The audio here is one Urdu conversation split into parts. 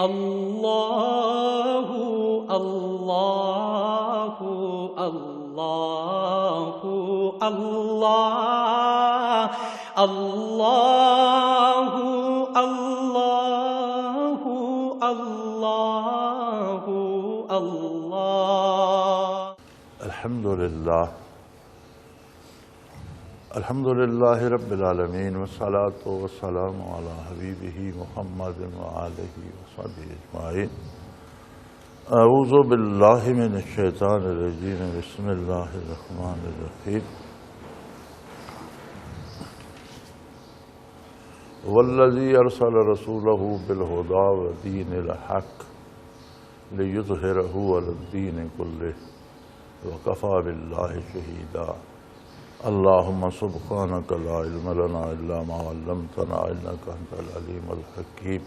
اللہ اللہ اللہ اللہ اللہ اللہ اللہ اللہ الحمدللہ رب العالمین والصلاة والسلام علی حبیبہ محمد وآلہ وصحبہ اجمعین۔ اعوذ باللہ من الشیطان الرجیم، بسم اللہ الرحمن الرحیم۔ والذی ارسل رسولہ بالہدی ودین الحق لیظہرہ علی الدین کلہ وکفی باللہ شہیدا۔ اللہم سبحانک لا علم لنا الا ما علمتنا انک انت العلیم الحکیم۔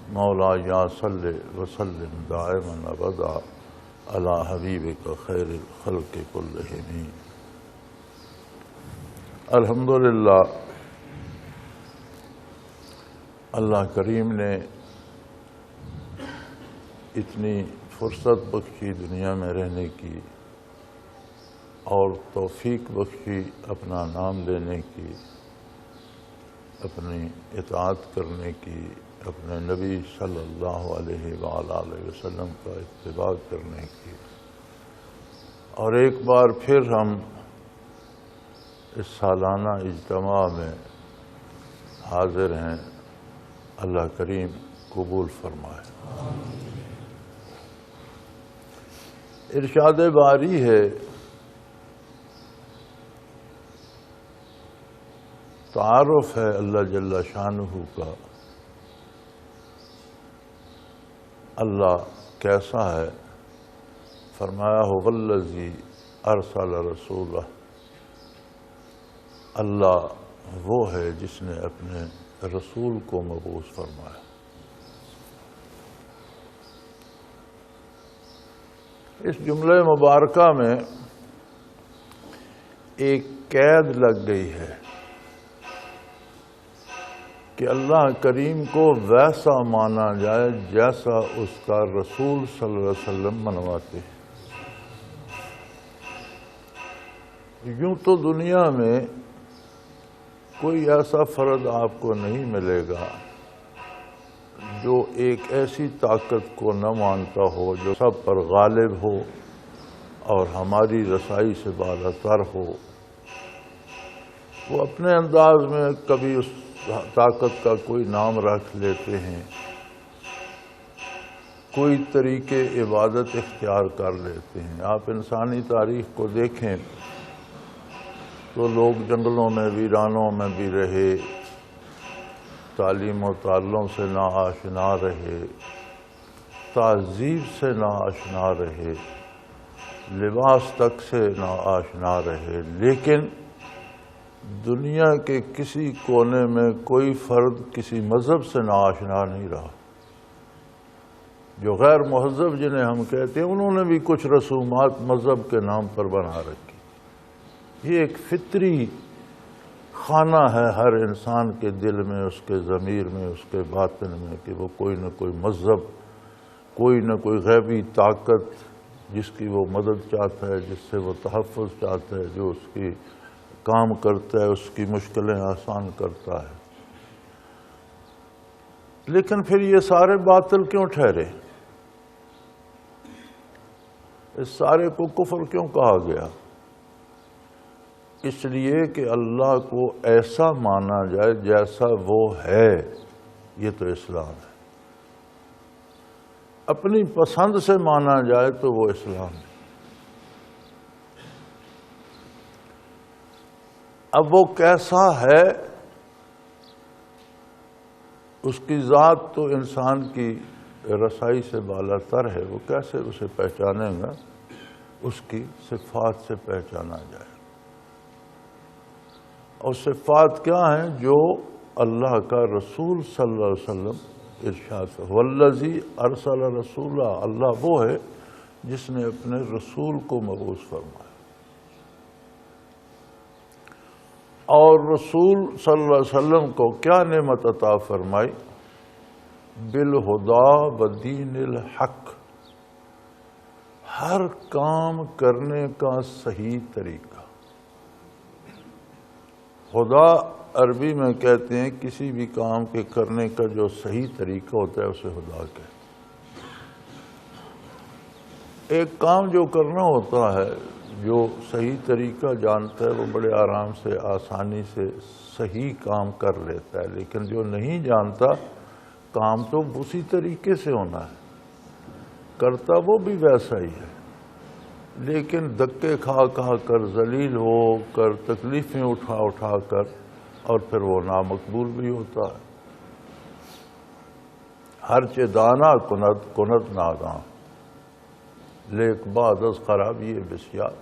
مولایا صلی وسلم دائما ابدا علی حبیبک خیر الخلق کلہم۔ الحمدللہ، اللہ کریم نے اتنی فرصت بخشی دنیا میں رہنے کی اور توفیق بخشی اپنا نام لینے کی، اپنی اطاعت کرنے کی، اپنے نبی صلی اللہ علیہ وآلہ وسلم کا اتباع کرنے کی۔ اور ایک بار پھر ہم اس سالانہ اجتماع میں حاضر ہیں، اللہ کریم قبول فرمائے۔ ارشاد باری ہے، تعارف ہے اللہ جل شانہ کا، اللہ کیسا ہے؟ فرمایا هو الذی ارسل رسولہ، اللہ وہ ہے جس نے اپنے رسول کو مبعوث فرمایا۔ اس جملے مبارکہ میں ایک قید لگ گئی ہے کہ اللہ کریم کو ویسا مانا جائے جیسا اس کا رسول صلی اللہ علیہ وسلم منواتے ہیں۔ یوں تو دنیا میں کوئی ایسا فرد آپ کو نہیں ملے گا جو ایک ایسی طاقت کو نہ مانتا ہو جو سب پر غالب ہو اور ہماری رسائی سے بالاتر ہو۔ وہ اپنے انداز میں کبھی اس طاقت کا کوئی نام رکھ لیتے ہیں، کوئی طریقے عبادت اختیار کر لیتے ہیں۔ آپ انسانی تاریخ کو دیکھیں تو لوگ جنگلوں میں، ویرانوں میں بھی رہے، تعلیم و تعلم سے نا آشنا رہے، تہذیب سے نا آشنا رہے، لباس تک سے نا آشنا رہے، لیکن دنیا کے کسی کونے میں کوئی فرد کسی مذہب سے ناآشنا نہیں رہا۔ جو غیر مہذب جنہیں ہم کہتے ہیں، انہوں نے بھی کچھ رسومات مذہب کے نام پر بنا رکھی۔ یہ ایک فطری خانہ ہے ہر انسان کے دل میں، اس کے ضمیر میں، اس کے باطن میں، کہ وہ کوئی نہ کوئی مذہب، کوئی نہ کوئی غیبی طاقت جس کی وہ مدد چاہتا ہے، جس سے وہ تحفظ چاہتا ہے، جو اس کی کام کرتا ہے، اس کی مشکلیں آسان کرتا ہے۔ لیکن پھر یہ سارے باطل کیوں ٹھہرے؟ اس سارے کو کفر کیوں کہا گیا؟ اس لیے کہ اللہ کو ایسا مانا جائے جیسا وہ ہے، یہ تو اسلام ہے۔ اپنی پسند سے مانا جائے تو وہ اسلام ہے۔ اب وہ کیسا ہے، اس کی ذات تو انسان کی رسائی سے بالاتر ہے، وہ کیسے اسے پہچانے گا؟ اس کی صفات سے پہچانا جائے۔ اور صفات کیا ہیں؟ جو اللہ کا رسول صلی اللہ علیہ وسلم ارشاد ہے، والذی ارسل رسولہ، اللہ وہ ہے جس نے اپنے رسول کو مبعوث فرمایا۔ اور رسول صلی اللہ علیہ وسلم کو کیا نعمت عطا فرمائی؟ بالہدا ودین الحق، ہر کام کرنے کا صحیح طریقہ۔ خدا عربی میں کہتے ہیں کسی بھی کام کے کرنے کا جو صحیح طریقہ ہوتا ہے اسے خدا کہتے ہیں۔ ایک کام جو کرنا ہوتا ہے، جو صحیح طریقہ جانتا ہے وہ بڑے آرام سے آسانی سے صحیح کام کر لیتا ہے، لیکن جو نہیں جانتا کام تو اسی طریقے سے ہونا ہے، کرتا وہ بھی ویسا ہی ہے، لیکن دھکے کھا کر ذلیل ہو کر تکلیفیں اٹھا کر اور پھر وہ نامقبول بھی ہوتا ہے۔ ہرچہ دانا کند ناداں، لیک بعد از خرابی بسیار۔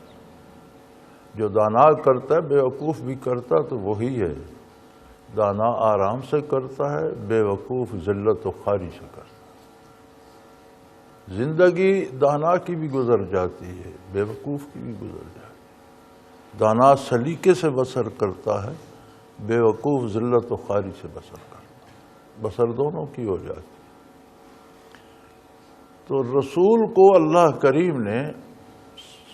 جو دانا کرتا ہے بیوقوف بھی کرتا تو وہی ہے، دانا آرام سے کرتا ہے، بے وقوف ذلت و خواری سے کرتا ہے۔ زندگی دانا کی بھی گزر جاتی ہے، بے وقوف کی بھی گزر جاتی ہے۔ دانا سلیقے سے بسر کرتا ہے، بے وقوف ذلت و خواری سے بسر کرتا ہے، بسر دونوں کی ہو جاتی ہے۔ تو رسول کو اللہ کریم نے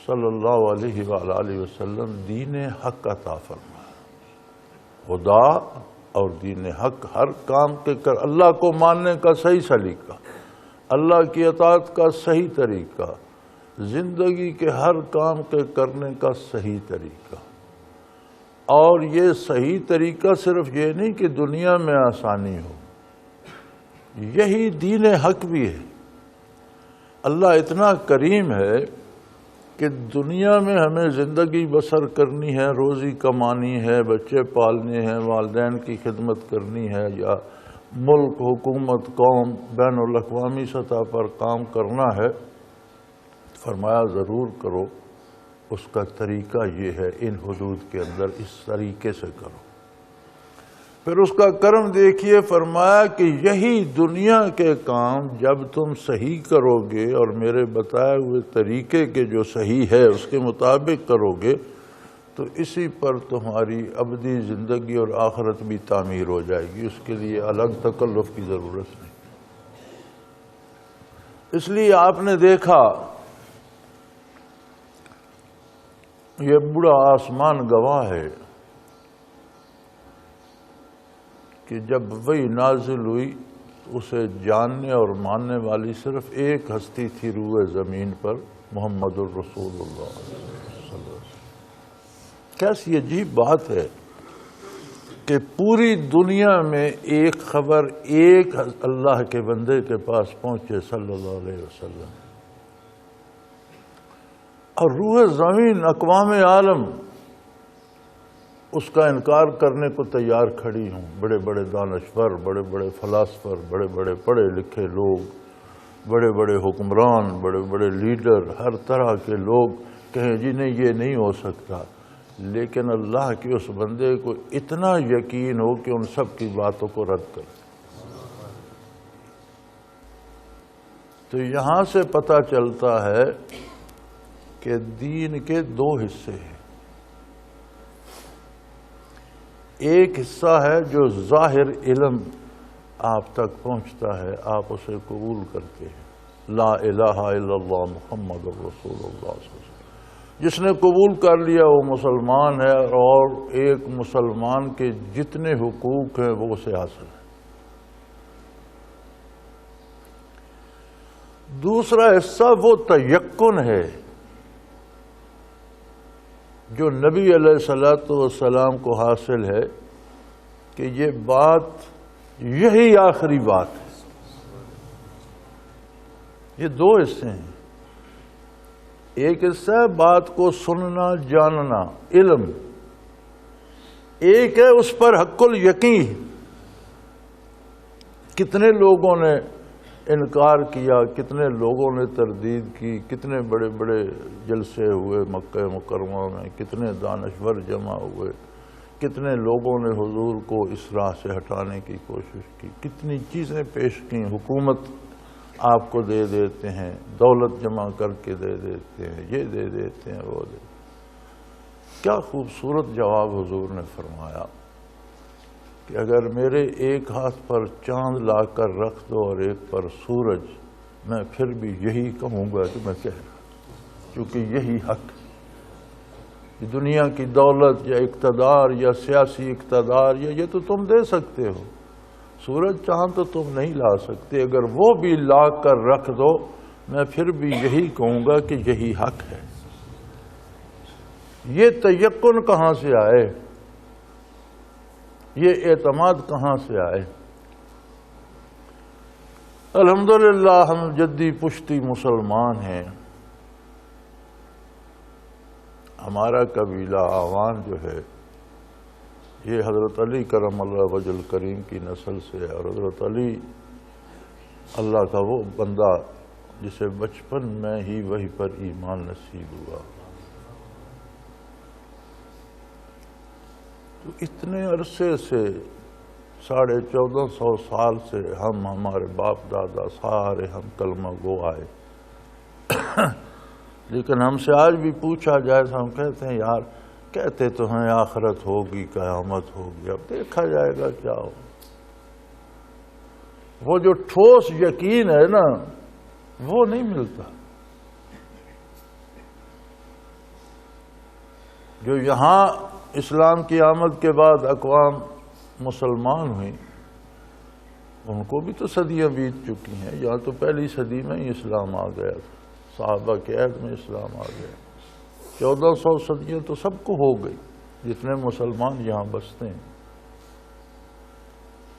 صلی اللہ علیہ وآلہ وسلم دین حق عطا فرمایا، خدا اور دین حق، ہر کام کے اللہ کو ماننے کا صحیح سلیقہ، اللہ کی اطاعت کا صحیح طریقہ، زندگی کے ہر کام کے کرنے کا صحیح طریقہ۔ اور یہ صحیح طریقہ صرف یہ نہیں کہ دنیا میں آسانی ہو، یہی دین حق بھی ہے۔ اللہ اتنا کریم ہے کہ دنیا میں ہمیں زندگی بسر کرنی ہے، روزی کمانی ہے، بچے پالنے ہیں، والدین کی خدمت کرنی ہے، یا ملک، حکومت، قوم، بین الاقوامی سطح پر کام کرنا ہے، فرمایا ضرور کرو، اس کا طریقہ یہ ہے، ان حدود کے اندر اس طریقے سے کرو۔ پھر اس کا کرم دیکھیے، فرمایا کہ یہی دنیا کے کام جب تم صحیح کرو گے اور میرے بتائے ہوئے طریقے کے جو صحیح ہے اس کے مطابق کرو گے تو اسی پر تمہاری ابدی زندگی اور آخرت بھی تعمیر ہو جائے گی، اس کے لیے الگ تکلف کی ضرورت نہیں۔ اس لیے آپ نے دیکھا یہ بڑا آسمان گواہ ہے کہ جب وہی نازل ہوئی اسے جاننے اور ماننے والی صرف ایک ہستی تھی روئے زمین پر، محمد الرسول اللہ صلی اللہ علیہ وسلم۔ کیسی عجیب بات ہے کہ پوری دنیا میں ایک خبر ایک اللہ کے بندے کے پاس پہنچے صلی اللہ علیہ وسلم، اور روح زمین اقوام عالم اس کا انکار کرنے کو تیار کھڑی ہوں۔ بڑے بڑے دانشور، بڑے بڑے فلاسفر، بڑے بڑے پڑھے لکھے لوگ، بڑے بڑے حکمران، بڑے بڑے لیڈر، ہر طرح کے لوگ کہیں جی نہیں یہ نہیں ہو سکتا، لیکن اللہ کے اس بندے کو اتنا یقین ہو کہ ان سب کی باتوں کو رد کر۔ تو یہاں سے پتہ چلتا ہے کہ دین کے دو حصے ہیں۔ ایک حصہ ہے جو ظاہر علم آپ تک پہنچتا ہے، آپ اسے قبول کرتے ہیں، لا الہ الا اللہ محمد الرسول اللہ صلی اللہ علیہ وسلم۔ جس نے قبول کر لیا وہ مسلمان ہے، اور ایک مسلمان کے جتنے حقوق ہیں وہ اسے حاصل ہیں۔ دوسرا حصہ وہ تیقن ہے جو نبی علیہ الصلوۃ والسلام کو حاصل ہے کہ یہ بات یہی آخری بات ہے۔ یہ دو حصے ہیں، ایک حصہ ہے بات کو سننا، جاننا، علم، ایک ہے اس پر حق الیقین۔ کتنے لوگوں نے انکار کیا، کتنے لوگوں نے تردید کی، کتنے بڑے بڑے جلسے ہوئے مکہ مکرمہ میں، کتنے دانشور جمع ہوئے، کتنے لوگوں نے حضور کو اس راہ سے ہٹانے کی کوشش کی، کتنی چیزیں پیش کی، حکومت آپ کو دے دیتے ہیں، دولت جمع کر کے دے دیتے ہیں، یہ دے دیتے ہیں، وہ دے۔ کیا خوبصورت جواب حضور نے فرمایا کہ اگر میرے ایک ہاتھ پر چاند لا کر رکھ دو اور ایک پر سورج، میں پھر بھی یہی کہوں گا کہ میں کہہ رہا، کیونکہ یہی حق ہے۔ دنیا کی دولت یا اقتدار یا سیاسی اقتدار یا یہ تو تم دے سکتے ہو، سورج چاند تو تم نہیں لا سکتے، اگر وہ بھی لا کر رکھ دو میں پھر بھی یہی کہوں گا کہ یہی حق ہے۔ یہ تیقن کہاں سے آئے، یہ اعتماد کہاں سے آئے؟ الحمدللہ ہم جدی پشتی مسلمان ہیں، ہمارا قبیلہ آوان جو ہے یہ حضرت علی کرم اللہ وجہ الکریم کی نسل سے ہے، اور حضرت علی اللہ کا وہ بندہ جسے بچپن میں ہی وحی پر ایمان نصیب ہوا۔ تو اتنے عرصے سے 1450 سال سے ہمارے باپ دادا سارے ہم کلمہ گو آئے، لیکن ہم سے آج بھی پوچھا جائے تو ہم کہتے ہیں یار کہتے تو ہیں آخرت ہوگی، قیامت ہوگی، اب دیکھا جائے گا کیا ہو۔ وہ جو ٹھوس یقین ہے نا وہ نہیں ملتا۔ جو یہاں اسلام کی آمد کے بعد اقوام مسلمان ہوئیں ان کو بھی تو صدیاں بیت چکی ہیں، یہاں تو پہلی صدی میں ہی اسلام آ گیا تھا، صحابہ کے عہد میں اسلام آ گیا، 1400 صدیاں تو سب کو ہو گئی جتنے مسلمان یہاں بستے ہیں،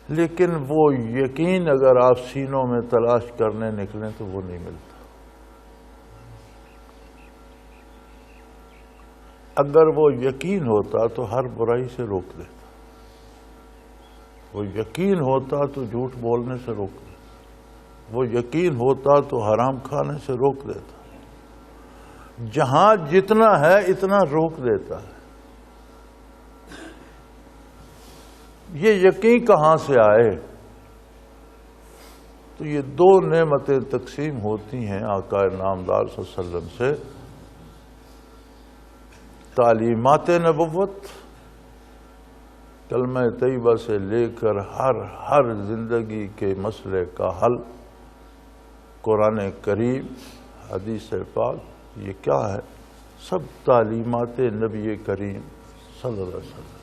لیکن وہ یقین اگر آپ سینوں میں تلاش کرنے نکلیں تو وہ نہیں ملتا۔ اگر وہ یقین ہوتا تو ہر برائی سے روک دیتا، وہ یقین ہوتا تو جھوٹ بولنے سے روک دیتا، وہ یقین ہوتا تو حرام کھانے سے روک دیتا، جہاں جتنا ہے اتنا روک دیتا ہے۔ یہ یقین کہاں سے آئے؟ تو یہ دو نعمتیں تقسیم ہوتی ہیں آقا نامدار صلی اللہ علیہ وسلم سے، تعلیمات نبوت کلمہ طیبہ سے لے کر ہر زندگی کے مسئلے کا حل، قرآن کریم، حدیث پاک، یہ کیا ہے؟ سب تعلیمات نبی کریم صلی اللہ علیہ وسلم۔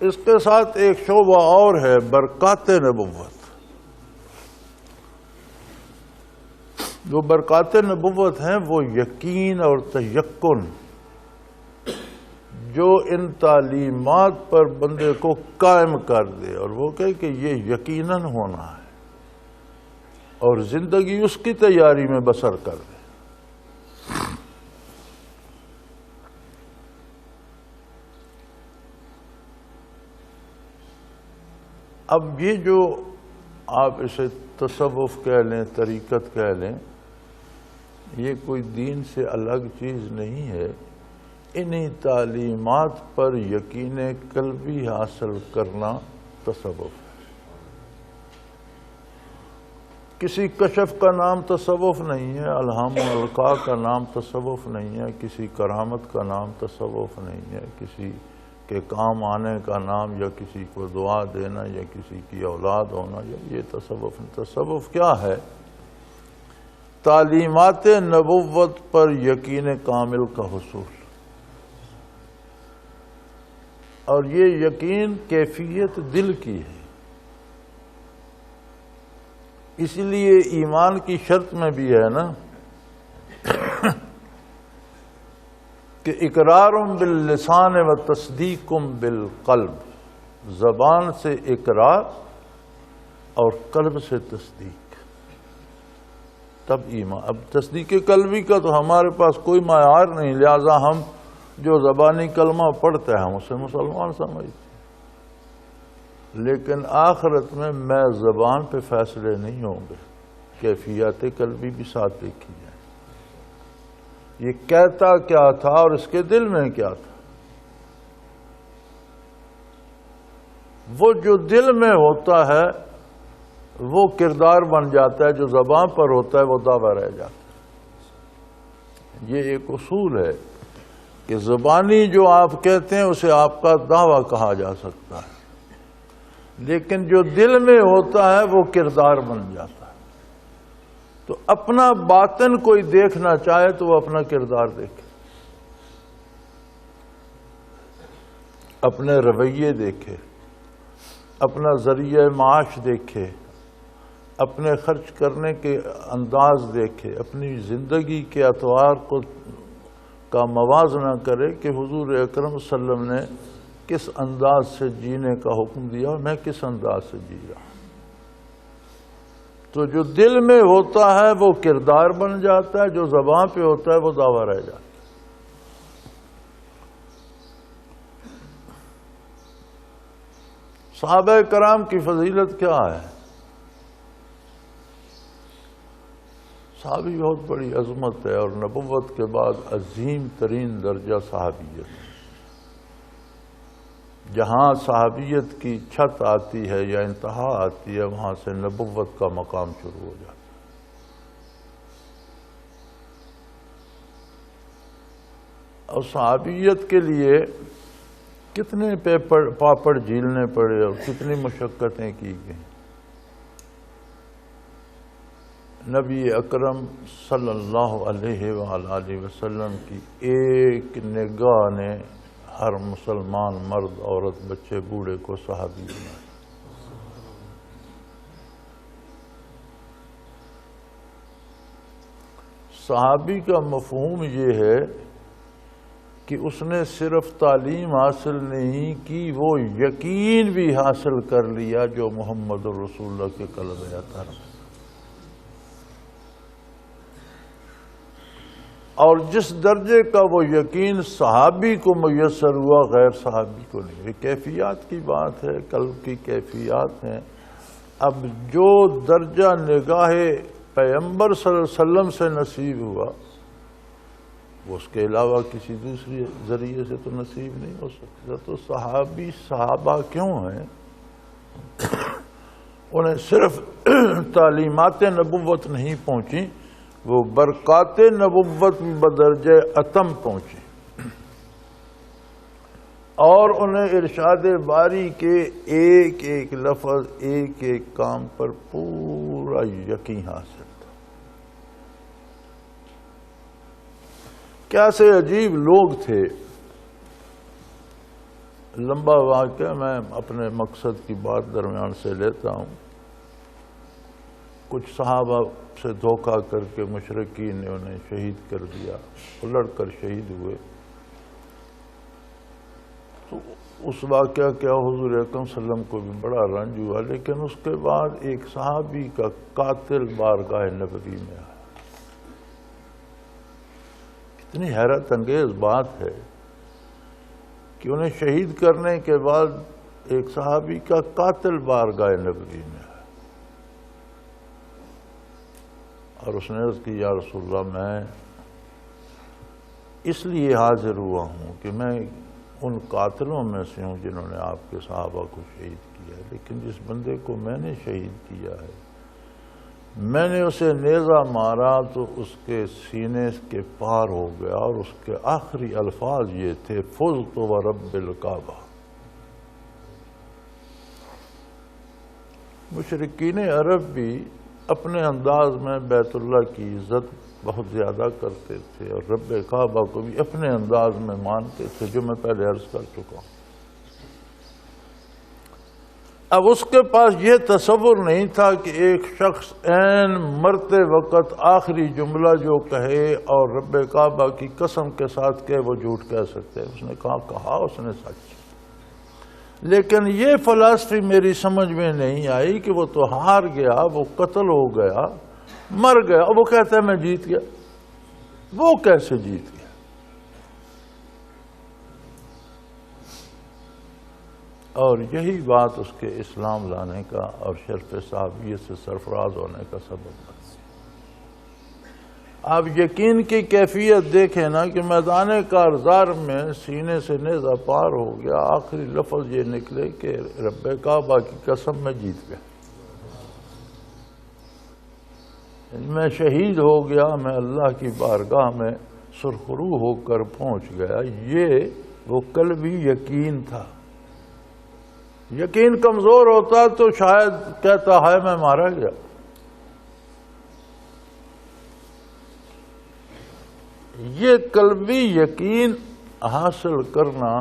اس کے ساتھ ایک شعبہ اور ہے، برکات نبوت۔ جو برکات نبوت ہیں وہ یقین اور تیقن، جو ان تعلیمات پر بندے کو قائم کر دے اور وہ کہے کہ یہ یقیناً ہونا ہے، اور زندگی اس کی تیاری میں بسر کر دے۔ اب یہ جو آپ اسے تصوف کہہ لیں، طریقت کہہ لیں، یہ کوئی دین سے الگ چیز نہیں ہے، انہی تعلیمات پر یقین قلبی حاصل کرنا تصوف ہے۔ کسی کشف کا نام تصوف نہیں ہے، الہام و القاء کا نام تصوف نہیں ہے، کسی کرامت کا نام تصوف نہیں ہے، کسی کے کام آنے کا نام یا کسی کو دعا دینا یا کسی کی اولاد ہونا، یہ تصوف نہیں۔ تصوف کیا ہے؟ تعلیمات نبوت پر یقین کامل کا حصول، اور یہ یقین کیفیت دل کی ہے۔ اسی لیے ایمان کی شرط میں بھی ہے نا کہ اقرار باللسان و تصدیق بالقلب، زبان سے اقرار اور قلب سے تصدیق، تب ایمان۔ اب تصدیق قلبی کا تو ہمارے پاس کوئی معیار نہیں، لہذا ہم جو زبانی کلمہ پڑھتے ہیں ہم اسے مسلمان سمجھتے ہیں، لیکن آخرت میں زبان پہ فیصلے نہیں ہوں گے، کیفیت قلبی بھی ساتھ دیکھی جائے، یہ کہتا کیا تھا اور اس کے دل میں کیا تھا۔ وہ جو دل میں ہوتا ہے وہ کردار بن جاتا ہے، جو زبان پر ہوتا ہے وہ دعویٰ رہ جاتا ہے۔ یہ ایک اصول ہے کہ زبانی جو آپ کہتے ہیں اسے آپ کا دعویٰ کہا جا سکتا ہے، لیکن جو دل میں ہوتا ہے وہ کردار بن جاتا ہے۔ تو اپنا باطن کوئی دیکھنا چاہے تو وہ اپنا کردار دیکھے، اپنے رویے دیکھے، اپنا ذریعہ معاش دیکھے، اپنے خرچ کرنے کے انداز دیکھے، اپنی زندگی کے اطوار کا موازنہ کرے کہ حضور اکرم صلی اللہ علیہ وسلم نے کس انداز سے جینے کا حکم دیا اور میں کس انداز سے جی رہا ہوں۔ تو جو دل میں ہوتا ہے وہ کردار بن جاتا ہے، جو زبان پہ ہوتا ہے وہ دعویٰ رہ جاتا ہے۔ صحابہ کرام کی فضیلت کیا ہے؟ صحابی بہت بڑی عظمت ہے، اور نبوت کے بعد عظیم ترین درجہ صحابیت ہے۔ جہاں صحابیت کی چھت آتی ہے یا انتہا آتی ہے، وہاں سے نبوت کا مقام شروع ہو جاتا ہے۔ اور صحابیت کے لیے کتنے پاپڑ جھیلنے پڑے اور کتنی مشقتیں کی گئیں۔ نبی اکرم صلی اللہ علیہ وآلہ وسلم کی ایک نگاہ نے ہر مسلمان مرد، عورت، بچے، بوڑھے کو صحابی بنایا۔ صحابی کا مفہوم یہ ہے کہ اس نے صرف تعلیم حاصل نہیں کی، وہ یقین بھی حاصل کر لیا جو محمد رسول اللہ کے کلمہ اطہر میں۔ اور جس درجے کا وہ یقین صحابی کو میسر ہوا، غیر صحابی کو نہیں۔ یہ کیفیات کی بات ہے، قلب کی کیفیات ہیں۔ اب جو درجہ نگاہ پیغمبر صلی اللہ علیہ وسلم سے نصیب ہوا، وہ اس کے علاوہ کسی دوسری ذریعے سے تو نصیب نہیں ہو سکتا۔ تو صحابی صحابہ کیوں ہیں؟ انہیں صرف تعلیمات نبوت نہیں پہنچی، وہ برکات نبوت بدرجہ اتم پہنچے، اور انہیں ارشاد باری کے ایک ایک لفظ، ایک ایک کام پر پورا یقین حاصل تھا۔ کیسے عجیب لوگ تھے۔ لمبا واقعہ میں اپنے مقصد کی بات درمیان سے لیتا ہوں۔ کچھ صحابہ سے دھوکہ کر کے مشرکین نے انہیں شہید کر دیا، وہ لڑ کر شہید ہوئے۔ تو اس واقعہ کیا حضور اکرم صلی اللہ علیہ وسلم کو بھی بڑا رنج ہوا، لیکن اس کے بعد ایک صحابی کا قاتل بارگاہ نبوی میں آیا۔ کتنی حیرت انگیز بات ہے کہ انہیں شہید کرنے کے بعد ایک صحابی کا قاتل بارگاہ نبوی میں آیا، اور اس نے عرض کی یا رسول اللہ، میں اس لیے حاضر ہوا ہوں کہ میں ان قاتلوں میں سے ہوں جنہوں نے آپ کے صحابہ کو شہید کیا ہے، لیکن جس بندے کو میں نے شہید کیا ہے، میں نے اسے نیزہ مارا تو اس کے سینے کے پار ہو گیا، اور اس کے آخری الفاظ یہ تھے، فزت ورب الکعبہ۔ مشرکین عرب بھی اپنے انداز میں بیت اللہ کی عزت بہت زیادہ کرتے تھے، اور رب کعبہ کو بھی اپنے انداز میں مانتے تھے، جو میں پہلے عرض کر چکا ہوں۔ اب اس کے پاس یہ تصور نہیں تھا کہ ایک شخص عین مرتے وقت آخری جملہ جو کہے اور رب کعبہ کی قسم کے ساتھ کہے وہ جھوٹ کہہ سکتے۔ اس نے کہا اس نے سچ۔ لیکن یہ فلسفی میری سمجھ میں نہیں آئی کہ وہ تو ہار گیا، وہ قتل ہو گیا، مر گیا، وہ کہتا ہے میں جیت گیا۔ وہ کیسے جیت گیا؟ اور یہی بات اس کے اسلام لانے کا اور شرف صحابیت سے سرفراز ہونے کا سبب بنا۔ آپ یقین کی کیفیت دیکھیں نا کہ میدان کارزار میں سینے سے نیزہ پار ہو گیا، آخری لفظ یہ نکلے کہ رب کعبہ کی قسم میں جیت گیا، میں شہید ہو گیا، میں اللہ کی بارگاہ میں سرخرو ہو کر پہنچ گیا۔ یہ وہ قلبی یقین تھا۔ یقین کمزور ہوتا تو شاید کہتا ہے میں مارا گیا. یہ قلبی یقین حاصل کرنا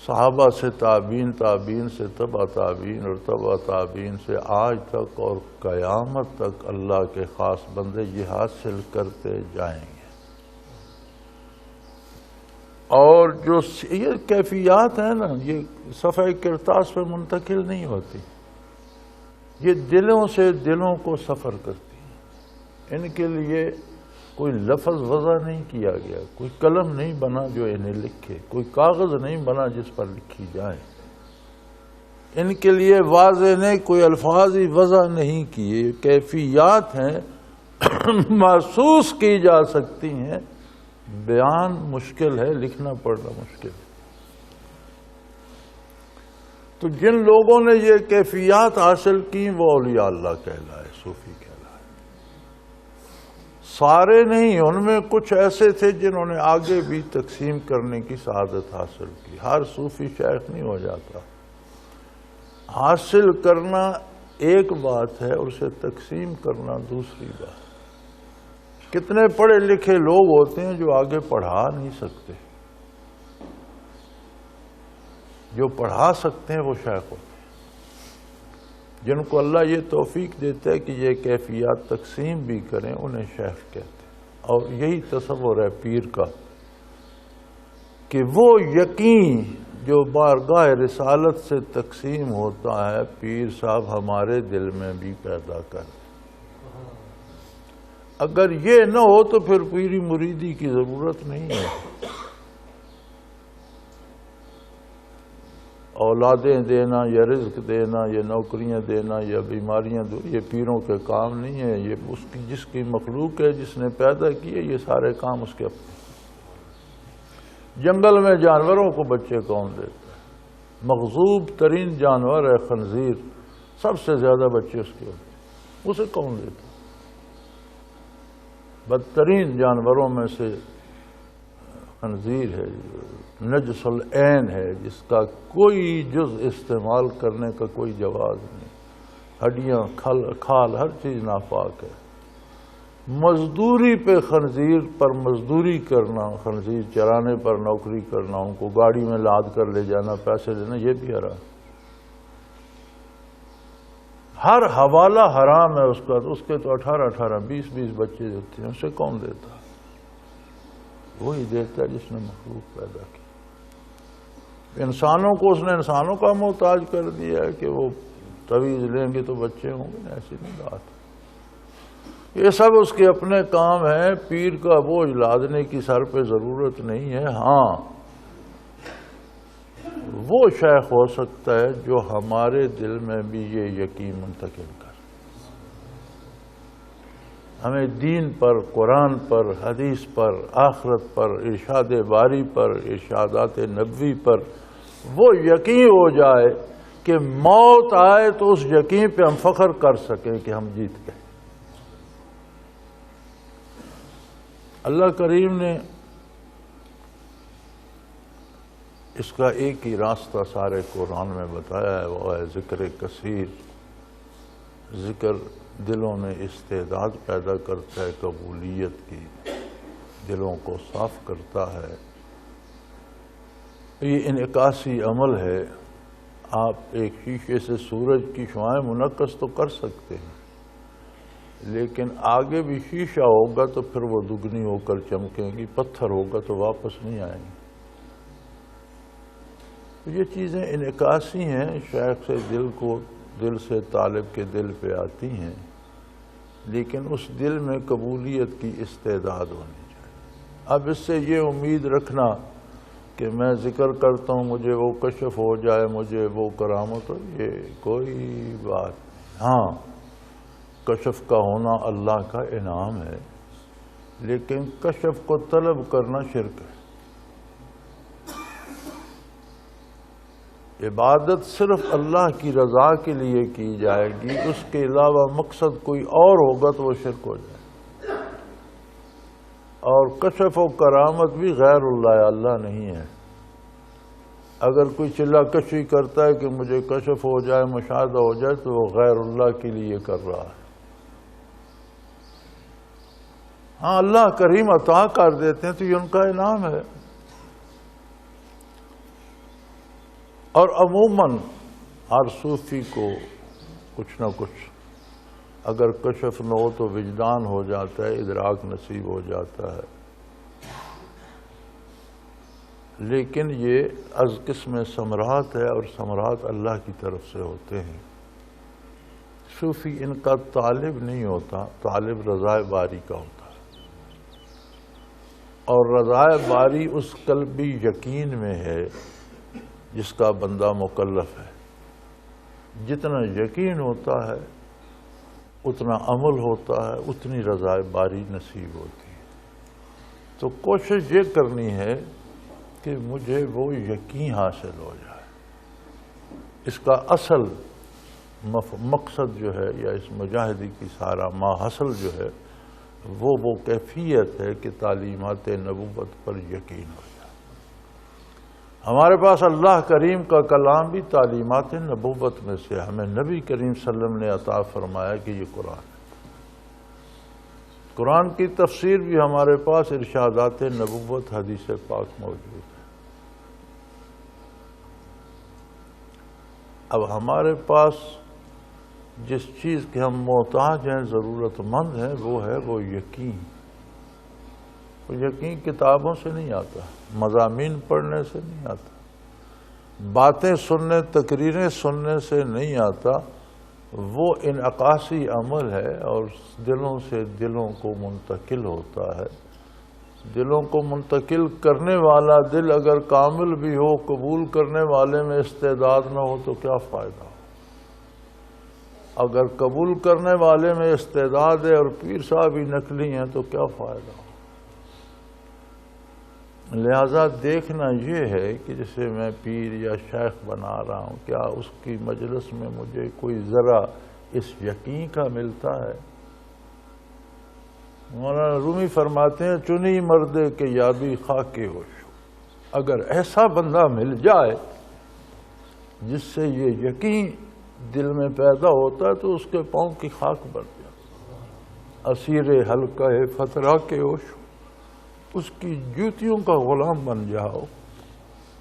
صحابہ سے تابعین، تابعین سے تبع تابعین اور تبع تابعین سے آج تک اور قیامت تک اللہ کے خاص بندے یہ حاصل کرتے جائیں گے. اور جو یہ کیفیات ہیں نا، یہ صفحہ کرتاس پہ منتقل نہیں ہوتی، یہ دلوں سے دلوں کو سفر کرتی ہیں. ان کے لیے کوئی لفظ وضع نہیں کیا گیا، کوئی قلم نہیں بنا جو انہیں لکھے، کوئی کاغذ نہیں بنا جس پر لکھی جائے. ان کے لیے واضح نے کوئی الفاظ ہی وضع نہیں کیے، کیفیات ہیں محسوس کی جا سکتی ہیں. بیان مشکل ہے، لکھنا پڑھنا مشکل ہے. تو جن لوگوں نے یہ کیفیات حاصل کی وہ اولیاء اللہ کہلائے، صوفی کہلائے. سارے نہیں، ان میں کچھ ایسے تھے جنہوں نے آگے بھی تقسیم کرنے کی سعادت حاصل کی. ہر صوفی شیخ نہیں ہو جاتا. حاصل کرنا ایک بات ہے اور اسے تقسیم کرنا دوسری بات. کتنے پڑھے لکھے لوگ ہوتے ہیں جو آگے پڑھا نہیں سکتے، جو پڑھا سکتے ہیں وہ شیخ ہوتے ہیں. جن کو اللہ یہ توفیق دیتا ہے کہ یہ کیفیات تقسیم بھی کریں انہیں شیخ کہتے ہیں. اور یہی تصور ہے پیر کا کہ وہ یقین جو بارگاہ رسالت سے تقسیم ہوتا ہے پیر صاحب ہمارے دل میں بھی پیدا کر. اگر یہ نہ ہو تو پھر پیری مریدی کی ضرورت نہیں ہے. اولادیں دینا یا رزق دینا یا نوکریاں دینا یا بیماریاں یہ پیروں کے کام نہیں ہے. یہ اس کی جس کی مخلوق ہے، جس نے پیدا کی ہے، یہ سارے کام اس کے اپنے. جنگل میں جانوروں کو بچے کون دیتا ہے؟ مغضوب ترین جانور ہے خنزیر، سب سے زیادہ بچے اس کے ہوتے ہیں. اسے کون دیتا؟ بدترین جانوروں میں سے خنزیر ہے، نجس العین ہے، جس کا کوئی جز استعمال کرنے کا کوئی جواز نہیں. ہڈیاں، کھال، ہر چیز ناپاک ہے. مزدوری پہ خنزیر پر مزدوری کرنا، خنزیر چرانے پر نوکری کرنا، ان کو گاڑی میں لاد کر لے جانا، پیسے دینا، یہ بھی حرام. ہر حوالہ حرام ہے اس کا. تو اس کے تو 18 20 بچے ہوتے ہیں. اسے کون دیتا؟ وہی دیتا ہے جس نے مخلوق پیدا کی. انسانوں کو اس نے انسانوں کا محتاج کر دیا ہے کہ وہ تویز لیں گے تو بچے ہوں گے. ایسی نہیں بات. یہ سب اس کے اپنے کام ہیں. پیر کا بوجھ لادنے کی سر پہ ضرورت نہیں ہے. ہاں، وہ شیخ ہو سکتا ہے جو ہمارے دل میں بھی یہ یقین منتقل کر. ہمیں دین پر، قرآن پر، حدیث پر، آخرت پر، ارشاد باری پر، ارشادات نبوی پر وہ یقین ہو جائے کہ موت آئے تو اس یقین پہ ہم فخر کر سکیں کہ ہم جیت گئے. اللہ کریم نے اس کا ایک ہی راستہ سارے قرآن میں بتایا ہے، وہ ہے ذکر کثیر. ذکر دلوں میں استعداد پیدا کرتا ہے قبولیت کی، دلوں کو صاف کرتا ہے. یہ انعکاسی عمل ہے. آپ ایک شیشے سے سورج کی شعاعیں منعکس تو کر سکتے ہیں، لیکن آگے بھی شیشہ ہوگا تو پھر وہ دگنی ہو کر چمکیں گی. پتھر ہوگا تو واپس نہیں آئیں گی. یہ چیزیں انعکاسی ہیں. شیخ سے دل سے طالب کے دل پہ آتی ہیں، لیکن اس دل میں قبولیت کی استعداد ہونی چاہیے. اب اس سے یہ امید رکھنا کہ میں ذکر کرتا ہوں مجھے وہ کشف ہو جائے، مجھے وہ کرامت ہو، یہ کوئی بات نہیں. ہاں، کشف کا ہونا اللہ کا انعام ہے، لیکن کشف کو طلب کرنا شرک ہے. عبادت صرف اللہ کی رضا کے لیے کی جائے گی، اس کے علاوہ مقصد کوئی اور ہوگا تو وہ شرک ہو جائے. اور کشف و کرامت بھی غیر اللہ نہیں ہے. اگر کوئی چلا کشی کرتا ہے کہ مجھے کشف ہو جائے، مشاہدہ ہو جائے، تو وہ غیر اللہ کے لیے کر رہا ہے۔ ہاں اللہ کریم عطا کر دیتے ہیں تو یہ ان کا انعام ہے۔ اور عموماً ہر صوفی کو کچھ نہ کچھ اگر کشف نہ ہو تو وجدان ہو جاتا ہے، ادراک نصیب ہو جاتا ہے، لیکن یہ از قسم ثمرات ہے، اور ثمرات اللہ کی طرف سے ہوتے ہیں۔ صوفی ان کا طالب نہیں ہوتا، طالب رضائے باری کا ہوتا ہے، اور رضائے باری اس قلبی یقین میں ہے جس کا بندہ مکلف ہے۔ جتنا یقین ہوتا ہے اتنا عمل ہوتا ہے، اتنی رضائے باری نصیب ہوتی ہے۔ تو کوشش یہ کرنی ہے کہ مجھے وہ یقین حاصل ہو جائے۔ اس کا اصل مقصد جو ہے، یا اس مجاہدی کی سارا ماحصل جو ہے، وہ کیفیت ہے کہ تعلیمات نبوت پر یقین ہو جائے۔ ہمارے پاس اللہ کریم کا کلام بھی تعلیمات نبوت میں سے، ہمیں نبی کریم صلی اللہ علیہ وسلم نے عطا فرمایا کہ یہ قرآن ہے۔ قرآن کی تفسیر بھی ہمارے پاس ارشادات نبوت حدیث پاک موجود ہے۔ اب ہمارے پاس جس چیز کے ہم محتاج ہیں، ضرورت مند ہیں، وہ یقین۔ وہ یقین کتابوں سے نہیں آتا، مضامین پڑھنے سے نہیں آتا، باتیں سننے، تقریریں سننے سے نہیں آتا، وہ انعکاسی عمل ہے اور دلوں سے دلوں کو منتقل ہوتا ہے۔ دلوں کو منتقل کرنے والا دل اگر کامل بھی ہو، قبول کرنے والے میں استعداد نہ ہو تو کیا فائدہ ہو؟ اگر قبول کرنے والے میں استعداد ہے اور پیر صاحب ہی نقلی ہیں تو کیا فائدہ ہو؟ لہذا دیکھنا یہ ہے کہ جسے میں پیر یا شیخ بنا رہا ہوں، کیا اس کی مجلس میں مجھے کوئی ذرا اس یقین کا ملتا ہے؟ مولانا رومی فرماتے ہیں، چنی مردے کے یابی خاکے ہوش۔ اگر ایسا بندہ مل جائے جس سے یہ یقین دل میں پیدا ہوتا ہے تو اس کے پاؤں کی خاک بن جائے۔ اسیر حلقہ فترہ کے ہوش، اس کی جوتیوں کا غلام بن جاؤ،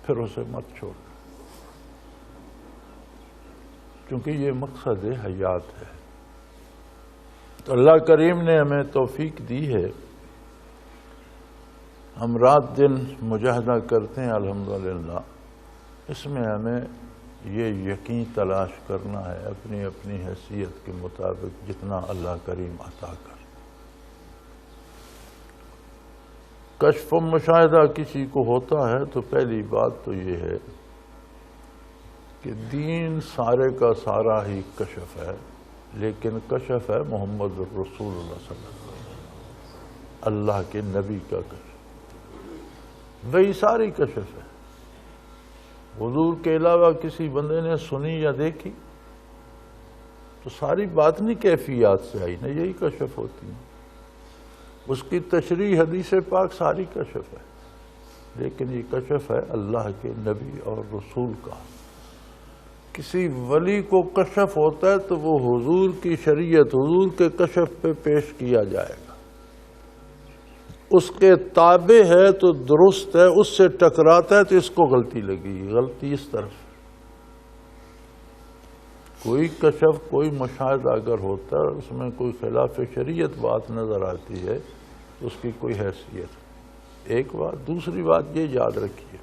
پھر اسے مت چھوڑ، کیونکہ یہ مقصد حیات ہے۔ تو اللہ کریم نے ہمیں توفیق دی ہے، ہم رات دن مجاہدہ کرتے ہیں الحمدللہ۔ اس میں ہمیں یہ یقین تلاش کرنا ہے اپنی اپنی حیثیت کے مطابق جتنا اللہ کریم عطا کر۔ کشف و مشاہدہ کسی کو ہوتا ہے تو پہلی بات تو یہ ہے کہ دین سارے کا سارا ہی کشف ہے، لیکن کشف ہے محمد الرسول اللہ صلی اللہ علیہ وسلم، اللہ کے نبی کا کشف، وہی ساری کشف ہے۔ حضور کے علاوہ کسی بندے نے سنی یا دیکھی تو ساری باطنی کیفیات سے آئی نا، یہی کشف ہوتی ہے۔ اس کی تشریح حدیث پاک ساری کشف ہے، لیکن یہ کشف ہے اللہ کے نبی اور رسول کا۔ کسی ولی کو کشف ہوتا ہے تو وہ حضور کی شریعت، حضور کے کشف پہ پیش کیا جائے گا، اس کے تابع ہے تو درست ہے، اس سے ٹکراتا ہے تو اس کو غلطی لگے گی، غلطی اس طرف۔ کوئی کشف، کوئی مشاہدہ اگر ہوتا ہے اس میں کوئی خلاف شریعت بات نظر آتی ہے تو اس کی کوئی حیثیت۔ ایک بات، دوسری بات یہ یاد رکھیے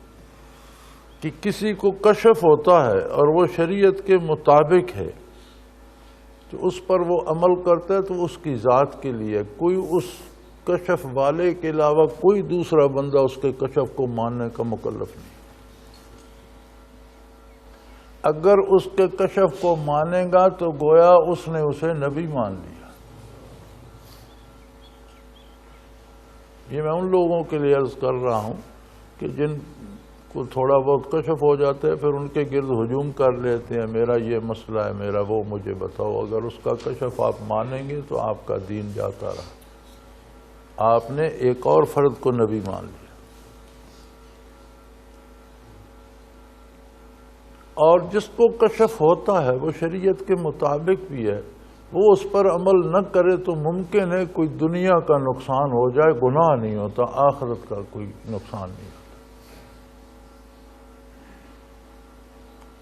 کہ کسی کو کشف ہوتا ہے اور وہ شریعت کے مطابق ہے تو اس پر وہ عمل کرتا ہے تو اس کی ذات کے لیے، کوئی اس کشف والے کے علاوہ کوئی دوسرا بندہ اس کے کشف کو ماننے کا مکلف نہیں۔ اگر اس کے کشف کو مانے گا تو گویا اس نے اسے نبی مان لیا۔ یہ میں ان لوگوں کے لیے عرض کر رہا ہوں کہ جن کو تھوڑا بہت کشف ہو جاتا ہے پھر ان کے گرد ہجوم کر لیتے ہیں، میرا یہ مسئلہ ہے، میرا وہ، مجھے بتاؤ۔ اگر اس کا کشف آپ مانیں گے تو آپ کا دین جاتا رہا، آپ نے ایک اور فرد کو نبی مان لیا۔ اور جس کو کشف ہوتا ہے وہ شریعت کے مطابق بھی ہے، وہ اس پر عمل نہ کرے تو ممکن ہے کوئی دنیا کا نقصان ہو جائے، گناہ نہیں ہوتا، آخرت کا کوئی نقصان نہیں ہوتا۔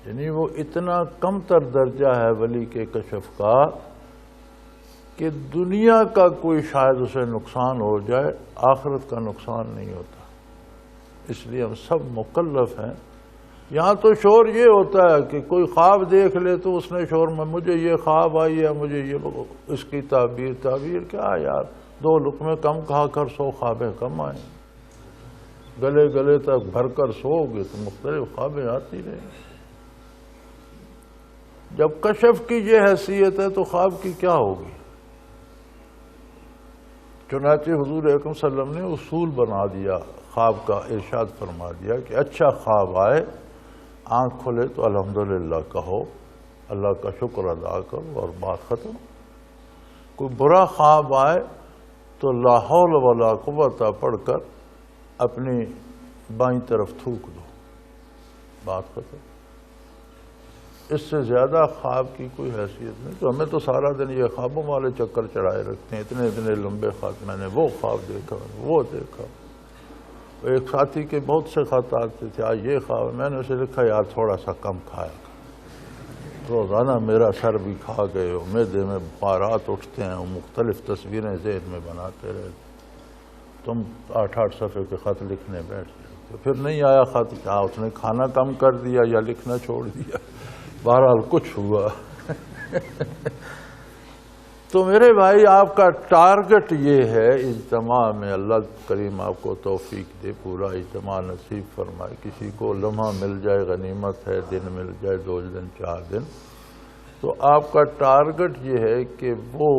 یعنی وہ اتنا کم تر درجہ ہے ولی کے کشف کا کہ دنیا کا کوئی شاید اسے نقصان ہو جائے، آخرت کا نقصان نہیں ہوتا۔ اس لیے ہم سب مکلف ہیں۔ یہاں تو شور یہ ہوتا ہے کہ کوئی خواب دیکھ لے تو اس نے شور میں مجھے یہ خواب آئی ہے، مجھے یہ، اس کی تعبیر کیا یار، 2 لقمے کم کھا کر 100 خوابیں کم آئیں، گلے گلے تک بھر کر سو گے تو مختلف خوابیں آتی رہیں۔ جب کشف کی یہ حیثیت ہے تو خواب کی کیا ہوگی؟ چنانچہ حضور اکرم صلی اللہ علیہ وسلم نے اصول بنا دیا خواب کا، ارشاد فرما دیا کہ اچھا خواب آئے، آنکھ کھلے تو الحمدللہ کہو، اللہ کا شکر ادا کرو اور بات ختم۔ کوئی برا خواب آئے تو لا حول ولا قوت پڑھ کر اپنی بائیں طرف تھوک دو، بات ختم۔ اس سے زیادہ خواب کی کوئی حیثیت نہیں۔ تو ہمیں تو سارا دن یہ خوابوں والے چکر چڑھائے رکھتے ہیں، اتنے لمبے خواب، میں نے وہ خواب دیکھا، وہ دیکھا۔ ایک ساتھی کے بہت سے خط آتے تھے، آج یہ خواب، میں نے اسے لکھا یار تھوڑا سا کم کھایا کر، روزانہ میرا سر بھی کھا گئے ہو، معدے میں بخارات اٹھتے ہیں، مختلف تصویریں ذہن میں بناتے رہتے، تم 8 صفحے کے خط لکھنے بیٹھ جاتے، پھر نہیں آیا خط، کیا اس نے کھانا کم کر دیا یا لکھنا چھوڑ دیا، بہرحال کچھ ہوا۔ تو میرے بھائی آپ کا ٹارگٹ یہ ہے اجتماع میں، اللہ کریم آپ کو توفیق دے، پورا اجتماع نصیب فرمائے۔ کسی کو لمحہ مل جائے غنیمت ہے، دن مل جائے 2 دن 4 دن، تو آپ کا ٹارگٹ یہ ہے کہ وہ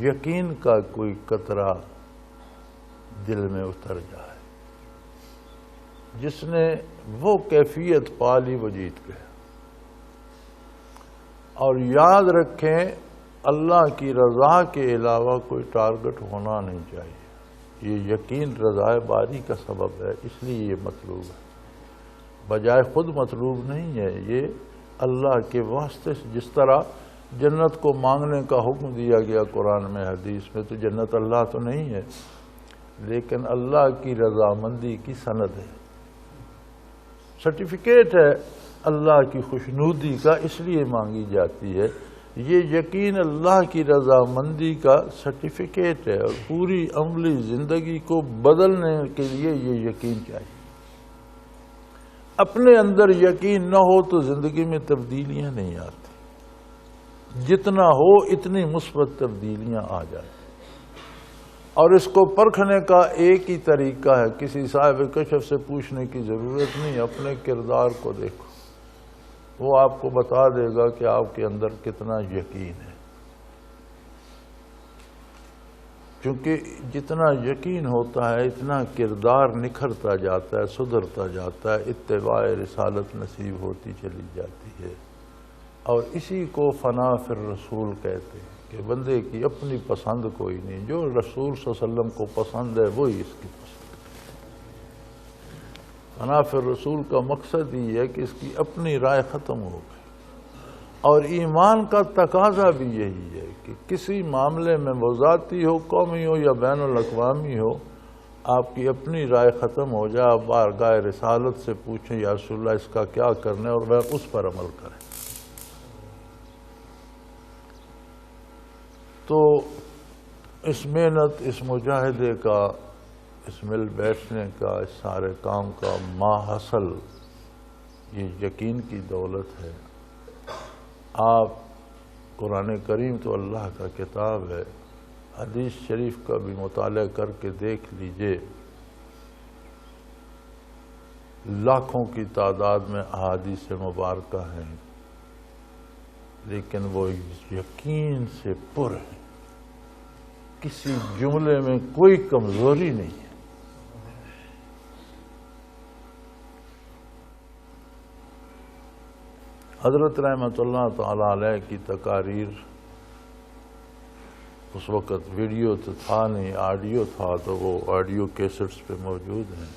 یقین کا کوئی قطرہ دل میں اتر جائے، جس نے وہ کیفیت پا لی وہ جیت گئے۔ اور یاد رکھیں اللہ کی رضا کے علاوہ کوئی ٹارگٹ ہونا نہیں چاہیے۔ یہ یقین رضا باری کا سبب ہے، اس لیے یہ مطلوب ہے، بجائے خود مطلوب نہیں ہے۔ یہ اللہ کے واسطے سے، جس طرح جنت کو مانگنے کا حکم دیا گیا قرآن میں، حدیث میں، تو جنت اللہ تو نہیں ہے لیکن اللہ کی رضامندی کی سند ہے، سرٹیفکیٹ ہے اللہ کی خوشنودی کا، اس لیے مانگی جاتی ہے۔ یہ یقین اللہ کی رضامندی کا سرٹیفکیٹ ہے، اور پوری عملی زندگی کو بدلنے کے لیے یہ یقین چاہیے۔ اپنے اندر یقین نہ ہو تو زندگی میں تبدیلیاں نہیں آتی، جتنا ہو اتنی مثبت تبدیلیاں آ جاتی۔ اور اس کو پرکھنے کا ایک ہی طریقہ ہے، کسی صاحب کشف سے پوچھنے کی ضرورت نہیں، اپنے کردار کو دیکھو، وہ آپ کو بتا دے گا کہ آپ کے اندر کتنا یقین ہے۔ کیونکہ جتنا یقین ہوتا ہے اتنا کردار نکھرتا جاتا ہے، سدھرتا جاتا ہے، اتباع رسالت نصیب ہوتی چلی جاتی ہے۔ اور اسی کو فنا فی الرسول کہتے ہیں کہ بندے کی اپنی پسند کوئی نہیں، جو رسول صلی اللہ علیہ وسلم کو پسند ہے وہی اس کی پسند ہے۔ فنا فی الرسول کا مقصد یہ ہے کہ اس کی اپنی رائے ختم ہو گئی۔ اور ایمان کا تقاضا بھی یہی ہے کہ کسی معاملے میں وہ ذاتی ہو، قومی ہو یا بین الاقوامی ہو، آپ کی اپنی رائے ختم ہو جائے، آپ بارگاہ رسالت سے پوچھیں یا رسول اللہ اس کا کیا کرنا ہے، اور وہ اس پر عمل کریں۔ تو اس محنت، اس مجاہدے کا، اس مل بیٹھنے کا، اس سارے کام کا ماحصل یہ یقین کی دولت ہے۔ آپ قرآن کریم تو اللہ کا کتاب ہے، حدیث شریف کا بھی مطالعہ کر کے دیکھ لیجئے، لاکھوں کی تعداد میں احادیث مبارکہ ہیں، لیکن وہ یقین سے پر ہیں، کسی جملے میں کوئی کمزوری نہیں ہے۔ حضرت رحمۃ اللہ تعالی علیہ کی تقاریر، اس وقت ویڈیو تو تھا نہیں، آڈیو تھا، تو وہ آڈیو کیسٹس پہ موجود ہیں۔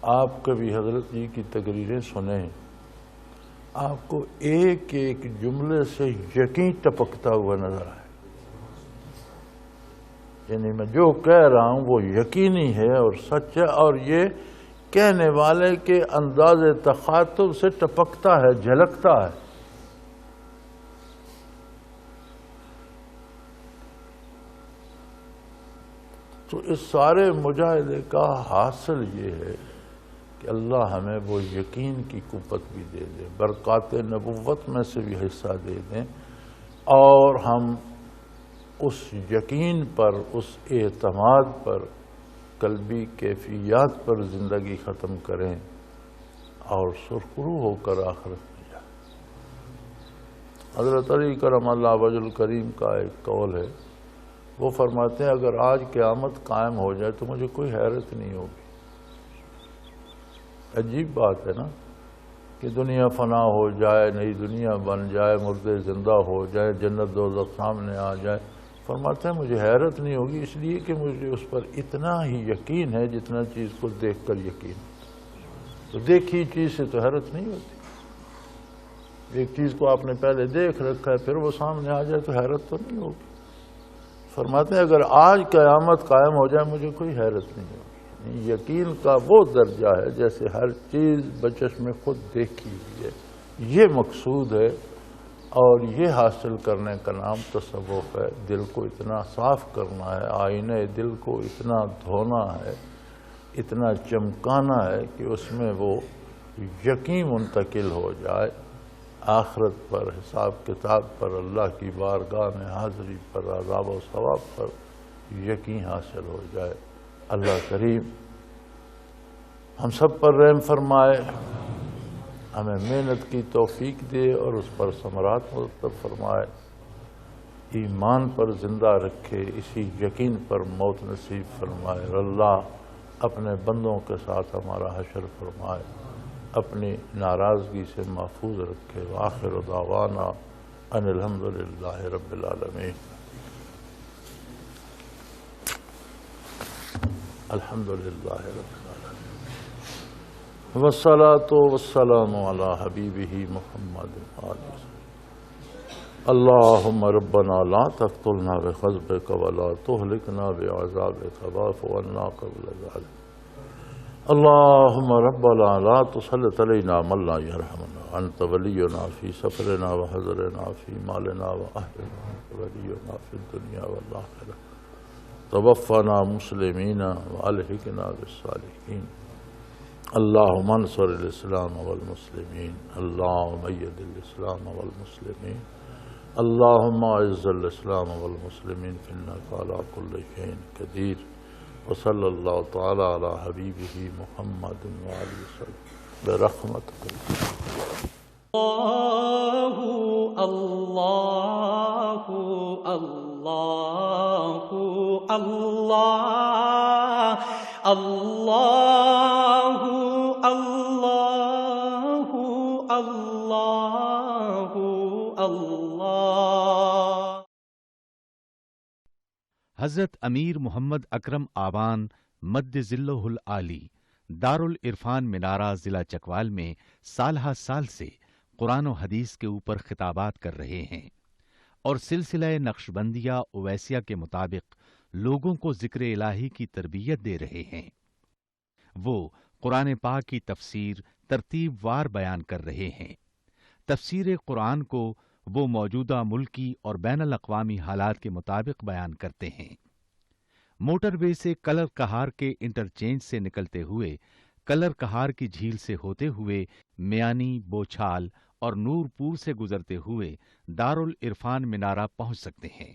آپ کبھی حضرت جی کی تقریریں سنیں، آپ کو ایک ایک جملے سے یقین ٹپکتا ہوا نظر آئے، یعنی میں جو کہہ رہا ہوں وہ یقینی ہے اور سچ ہے، اور یہ کہنے والے کے انداز تخاطب سے ٹپکتا ہے، جھلکتا ہے۔ تو اس سارے مجاہدے کا حاصل یہ ہے کہ اللہ ہمیں وہ یقین کی قوت بھی دے دے، برکات نبوت میں سے بھی حصہ دے دیں، اور ہم اس یقین پر، اس اعتماد پر، قلبی کیفیات پر زندگی ختم کریں اور سرخرو ہو کر آخرت میں جائیں۔ حضرت علی کرم اللہ وجہ الکریم کا ایک قول ہے، وہ فرماتے ہیں اگر آج قیامت قائم ہو جائے تو مجھے کوئی حیرت نہیں ہوگی۔ عجیب بات ہے نا کہ دنیا فنا ہو جائے، نئی دنیا بن جائے، مردے زندہ ہو جائے، جنت دوزخ سامنے آ جائے، فرماتے ہیں مجھے حیرت نہیں ہوگی، اس لیے کہ مجھے اس پر اتنا ہی یقین ہے جتنا چیز کو دیکھ کر یقین۔ تو دیکھی چیز سے تو حیرت نہیں ہوتی، ایک چیز کو آپ نے پہلے دیکھ رکھا ہے پھر وہ سامنے آ جائے تو حیرت تو نہیں ہوگی۔ فرماتے ہیں اگر آج قیامت قائم ہو جائے مجھے کوئی حیرت نہیں ہوگی۔ یقین کا وہ درجہ ہے جیسے ہر چیز بچشم خود دیکھی ہوئی ہے، یہ مقصود ہے، اور یہ حاصل کرنے کا نام تصوف ہے۔ دل کو اتنا صاف کرنا ہے، آئینہ دل کو اتنا دھونا ہے، اتنا چمکانا ہے کہ اس میں وہ یقین منتقل ہو جائے، آخرت پر، حساب کتاب پر، اللہ کی بارگاہ میں حاضری پر، عذاب و ثواب پر یقین حاصل ہو جائے۔ اللہ کریم ہم سب پر رحم فرمائے، ہمیں محنت کی توفیق دے اور اس پر ثمرات مرتب فرمائے، ایمان پر زندہ رکھے، اسی یقین پر موت نصیب فرمائے، اور اللہ اپنے بندوں کے ساتھ ہمارا حشر فرمائے، اپنی ناراضگی سے محفوظ رکھے۔ وآخر دعوانا ان الحمدللہ رب العالمین۔ الحمدللہ رب العالمین، والصلاة والسلام علی حبیبہ محمد وآلہ وسلم۔ اللہم ربنا لا تقتلنا بغضبک ولا تہلکنا بعذابک واعف عنا قبل ذلک۔ اللہم ربنا لا تسلط علینا من لا یرحمنا، انت ولینا فی سفرنا وحضرنا فی مالنا واہلنا، ولینا فی الدنیا والآخرہ، توفنا مسلمین والحقنا بالصالحین۔ اللہم انصر الاسلام والمسلمین، اللہم اید الاسلام والمسلمین، اللہم اعز الاسلام والمسلمین، فإنک علی کل شیء قدیر۔ وصلی اللہ تعالی علی حبیبہ محمد وآلہ وسلم برحمتک۔ اللہ اللہ اللہ اللہ اللہ اللہ اللہ۔ حضرت امیر محمد اکرم آوان مد ظلہ العالی دارالعرفان منارہ ضلع چکوال میں سالہ سال سے قرآن و حدیث کے اوپر خطابات کر رہے ہیں اور سلسلہ نقشبندیہ اویسیہ کے مطابق لوگوں کو ذکر الہی کی تربیت دے رہے ہیں۔ وہ قرآن پاک کی تفسیر ترتیب وار بیان کر رہے ہیں۔ تفسیر قرآن کو وہ موجودہ ملکی اور بین الاقوامی حالات کے مطابق بیان کرتے ہیں۔ موٹر وے سے کلر کہار کے انٹرچینج سے نکلتے ہوئے، کلر کہار کی جھیل سے ہوتے ہوئے، میانی، بوچھال اور نور پور سے گزرتے ہوئے دارالعرفان منارہ پہنچ سکتے ہیں۔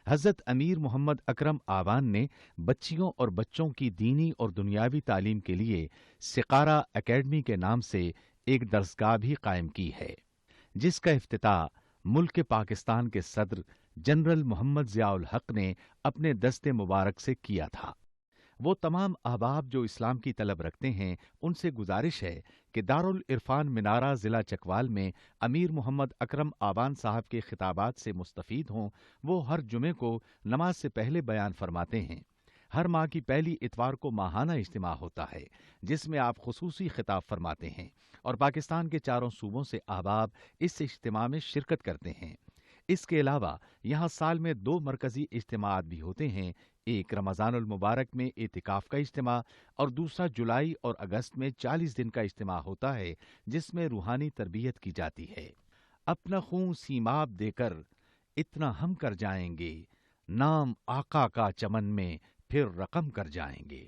حضرت امیر محمد اکرم آوان نے بچیوں اور بچوں کی دینی اور دنیاوی تعلیم کے لیے سقارہ اکیڈمی کے نام سے ایک درسگاہ بھی قائم کی ہے، جس کا افتتاح ملک پاکستان کے صدر جنرل محمد ضیاء الحق نے اپنے دست مبارک سے کیا تھا۔ وہ تمام احباب جو اسلام کی طلب رکھتے ہیں ان سے گزارش ہے کہ دارالعرفان منارہ ضلع چکوال میں امیر محمد اکرم آوان صاحب کے خطابات سے مستفید ہوں۔ وہ ہر جمعے کو نماز سے پہلے بیان فرماتے ہیں۔ ہر ماہ کی پہلی اتوار کو ماہانہ اجتماع ہوتا ہے جس میں آپ خصوصی خطاب فرماتے ہیں اور پاکستان کے چاروں صوبوں سے احباب اس اجتماع میں شرکت کرتے ہیں۔ اس کے علاوہ یہاں سال میں 2 مرکزی اجتماعات بھی ہوتے ہیں، ایک رمضان المبارک میں اعتکاف کا اجتماع اور دوسرا جولائی اور اگست میں 40 دن کا اجتماع ہوتا ہے جس میں روحانی تربیت کی جاتی ہے۔ اپنا خون سیماب دے کر اتنا ہم کر جائیں گے، نام آقا کا چمن میں پھر رقم کر جائیں گے۔